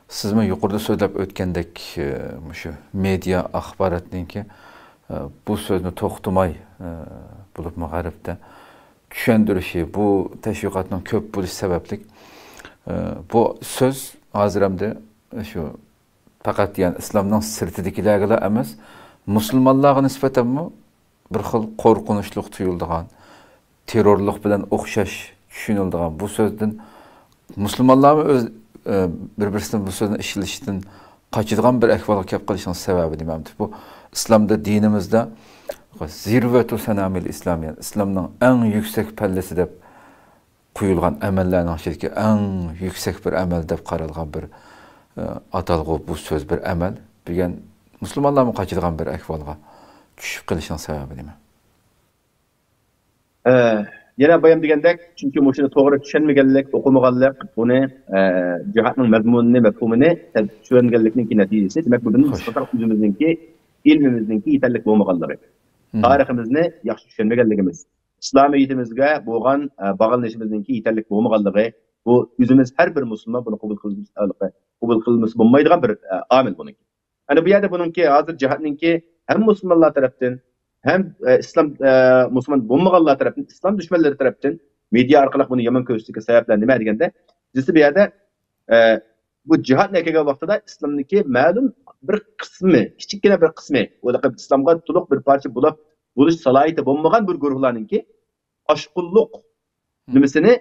Siz mi yuqorida so'zlab o'tgandek shu media axborotningki bu so'zni to'xtamay bo'lib mag'aribda tushundirishi, bu tashviqotning ko'p bo'lishi sababli bu so'z hozir hamda shu faqat yani islomning sirtidagilarga emas, musulmonlarga nisbatan bir xil qo'rqinchli tuyuladigan, terrorlik bilan o'xshash tushuniladigan bu so'zdan musulmonlarni o'z bir-birisidan bu so'zni ishlatishdan qochadigan bir ahvolga kelib qolishning sababi nimamdir? Bu islomda, dinimizda zirvatu sanamil islom, yani islomning eng yuksak pallasi deb qo'yilgan amallarning ichidagi eng yuksak bir amal deb qaralgan bir atalg'u bu so'z bir amal. Degan musulmonlarni qochadigan bir ahvolga tushib qolishning sababi nima? Yana bayam degandek, chunki mushuni to'g'ri tushunmaganlik, o'qimaganlik, buni jihatning mazmunini, mafhumini tushunganlikning natijasi. Demak, bu bizning o'zimizningki, ilmimizningki yetarli bo'lmaganligi. Tariximizni yaxshi tushunmaganligimiz, islomiyatimizga bo'lgan bog'lanishimizningki yetarli bo'lmaganligi, bu o'zimiz har bir musulmon buni qabul qilmas bo'lmaydigan bir omil buniki. Ana bu yerda buningki hozir jihatningki ham musulmonlar tarafdan hem İslam Müslüman bulmaganlar tarafından, İslam düşmanları tarafından medya orqali buni yomon ko'rsatishga sabablar nima deganda, bizda bu yerda bu jihad kelgan vaqtida islomniki ma'lum bir qismi, kichikgina bir qismi, o'laqib islomga to'liq bir parcha bo'lish salohiyati bo'lmagan bir guruhlarningki oshqulluq nimasini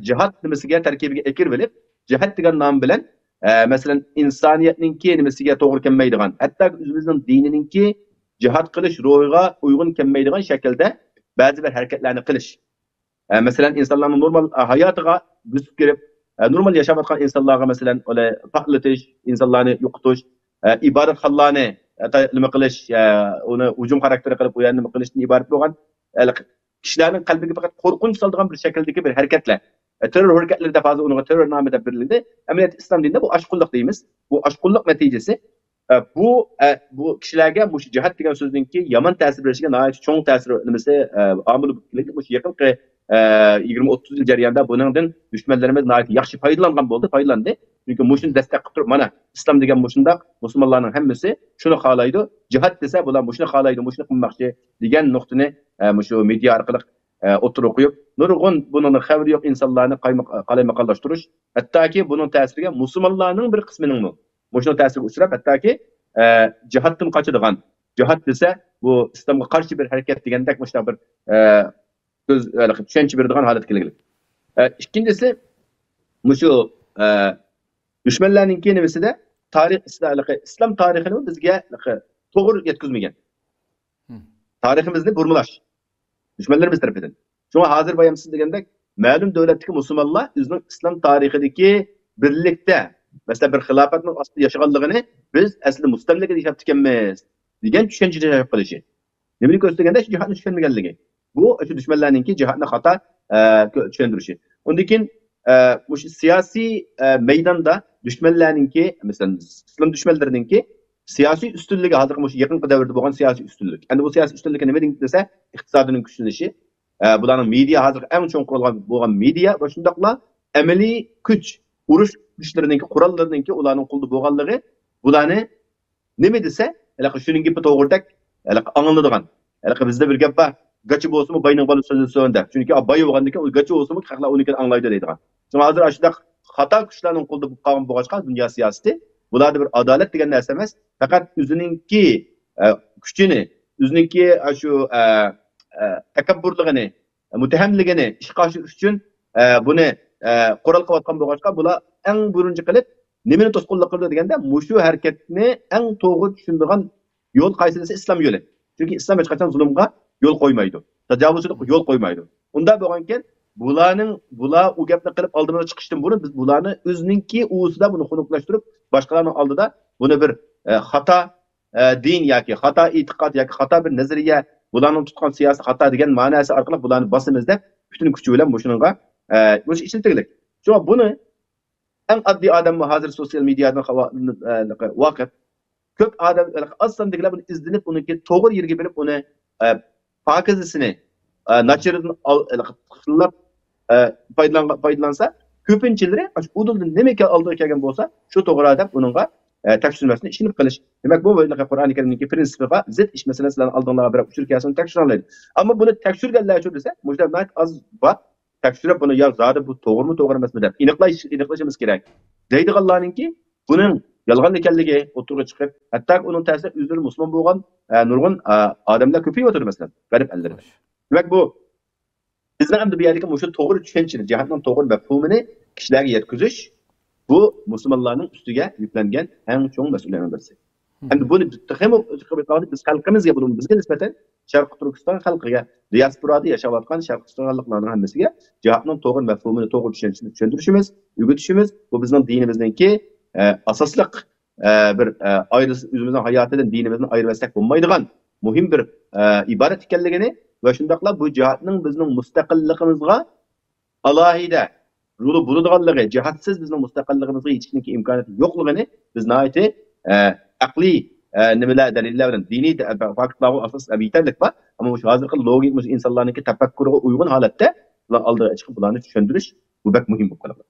jihad nimasiga tarkibiga ekirib olib, jihad degan nom bilan masalan insoniyatningki nimasiga to'g'ri kelmaydigan, hatto o'zimizning dinininki cihat qilish ruhiga uygun kelmaydigan şekilde bazı bir hareketlerini qilish. Mesela insanların normal hayatıga güzüp girip normal yaşamayotgan insanlarga mesela öyle paklatish, insanlarni yo'qotish, ibodat xallarni nima qilish, uni hujum xarakteri qilib u yerni nima qilishdan iborat bo'lgan kishilarning qalbiga faqat qo'rqinch soladigan bir shakldagi bir harakatlar. Terror harekatlarida bazı unuga terror nomida berildi. Amaliyat islom dinida bu oshqulliq deymiz. Bu oshqulliq natijasi bu kishilarga bu jihat degan so'zningki yomon ta'sir berishiga nihoyat cho'ng ta'sir nimasi omil bo'lib bu yaqinqi 20-30 yil jarayonida buningdan dushmanlarimiz nihoyat yaxshi foydalandi. Chunki mushuni dastak qilib turib, mana islom degan mushundaq musulmonlarning hammasi shuni xohlaydi. Jihat desa bular mushuni xohlaydi, mushuni qilmoqchi degan nuqtani shu media orqali o'tirib qo'yib, nurg'un buning xabari yo'q insonlarni qalaymaqallashtirish, hattoki buning ta'siriga musulmonlarning bir qismining mushuni ta'siriga uchrab, hattoki jihatdan qochadigan, jihat desa bu islomga qarshi bir harakat degandek mushunday bir so'z tushuncha beradigan holat kelgan. Ikkinchisi mushu dushmanlarning nimasida tarix islom tarixini bizga to'g'ri yetkazmagan. Tariximizni burmalash dushmanlarimiz tarafidan. Shunga hozir bayam siz degandek ma'lum davlatdagi musulmonlar o'zining islom tarixidagi birlikda mesela bir xilofatning ostida yashaganligini biz asli mustamlaka deb ekanmiz degan tushunchada yashab qolishi. Nimani ko'rsatganda shu jihatni tushunmaganligi. Bu shu dushmanlarningki jihatni xato tushundirishi. Undan keyin shu siyosiy maydonda dushmanlarningki, masalan islom dushmanlarininki siyosiy ustunligi hozir shu yaqinqi davrda bo'lgan siyosiy ustunlik. Endi bu siyosiy ustunlikni nima desa, iqtisodining kuchlanishi, bularning media hozir eng cho'ng qurolgan bo'lgan media va shundaqla amaliy kuch, urush kuchlarininki, qurollarininki ularning qo'lida bo'lganligi, bularni nima desa, shuning gibi to'g'ridak angladigan. Bizda bir gap bor, gachi bo'lsa bayning bo'lib so'zlandi. Chunki bay bo'lgandan keyin u gachi bo'lsa xalqlar unikini anglaydi deydigan. Shunga hozir shunda xato kuchlarning qo'lida qolgan bo'lg'achqa dunyo siyosati bularda bir adolat degan narsa emas, faqat o'zininki kuchini, o'zininki shu takabburligini, mutahamligini ishga oshirish uchun buni qurol qilayotgan bo'lg'achqa bular eng birinchi qilib nimani to'sqinlik qildi deganda mushu harakatni eng to'g'ri tushunadigan yo'l qaysi desa islom yo'li. Chunki islom hech qachon zulmga yo'l qo'ymaydi, tajovuzchilikka yo'l qo'ymaydi. Unda bo'lganken bular u gapni qilib oldimizga chiqishdan burun biz bularni o'zininki o'zida buni xunuqlashtirib boshqalarning oldida buni bir xato din yoki xato e'tiqod yoki xato bir nazariya, bularning tutgan siyosiy xato degan ma'nosi orqali bularni bosimiz deb butun kuchi bilan shuningga bu ishlatilgan. Shunga buni eng oddiy odam hozir sosyal mediadan vaqt ko'p odam oz sondagilar buni izlanib, uni to'g'ri yerga berib, uni pakizisini nachirini foydalansa, ko'pinchilari uduldan nima oldiga kelgan bo'lsa, shu to'g'ri deb uningga tekshirmasini ishinib qilish. Demak, bu Qur'oni Karimning prinsipiga zid ish masalalarini oldinlarga bir uchur kelsin tekshirlaydi. Ammo buni tekshirganlar uchun desa, mujtamat az va tekshirib buni yo zodi bu to'g'rimi, to'g'ri emasmi deb aniqlashimiz kerak. Deydiganlarningki, buning yolg'on ekanligi o'tirib chiqib, hatto uning ta'siri o'zlari musulmon bo'lgan nurg'un odamlar ko'payib o'tirdi masalan, garib ellarda. Demak, bu bizning ham bu yerdagi shu to'g'ri tushunchani, jihatning to'g'ri mafhumini kishilarga yetkazish bu musulmonlarning ustiga yuklangan eng chong mas'uliyatlardan birisi. Endi buni biz xalqimizga, buni bizga nisbatan Sharq Turkiston xalqiga, diasporada yashayotgan Sharq Turkistonliklarning hammasiga jihatning to'g'ri mafhumini, to'g'ri tushunchini tushuntirishimiz, o'rgatishimiz bu bizning dinimizningki asosliq bir o'zimizning hayotidan dinimizni ayirmasak bo'lmaydigan muhim bir iborat ekanligini va shundaqla bu jihatning bizning mustaqilligimizga alohida yo'li bo'ladiganligi, jihatsiz bizning mustaqilligimizga yetishning imkoniyati yo'qligini biz nihoyatda aqliy nimalar dalillar bilan diniy faktlarga asos aytaylik va ammo shu hozirgi logik insonlarning tafakkuriga uyg'un holatda ular oldiga chiqib bularni tushuntirish bu bak muhim bo'lib qoladi.